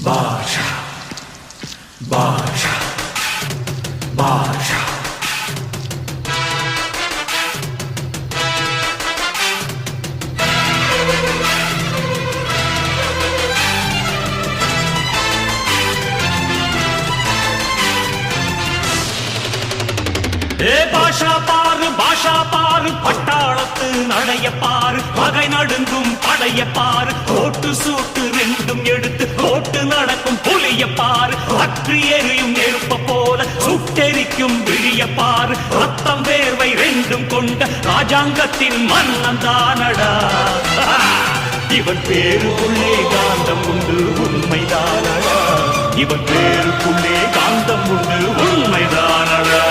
பாஷா பாஷா பாஷா பாஷா பாரு பட்டாளத்து நடைய பாரு பகை நடுங்கும் படைய பாரு கோட்டு சூட்டு ரெண்டும் எடுத்து கோட்டு நடக்கும் புலிய பாரு அற்றி எரியும் நெருப்ப போல சுட்டெரிக்கும் விழிய பாரு ரத்தம் வேர்வை ரெண்டும் கொண்ட ராஜாங்கத்தின் மன்னன் தானடா இவன் பேருக்குள்ளே காந்தம் உண்டு உண்மைதானடா இவன் பேருக்குள்ளே காந்தம் உண்டு உண்மைதானடா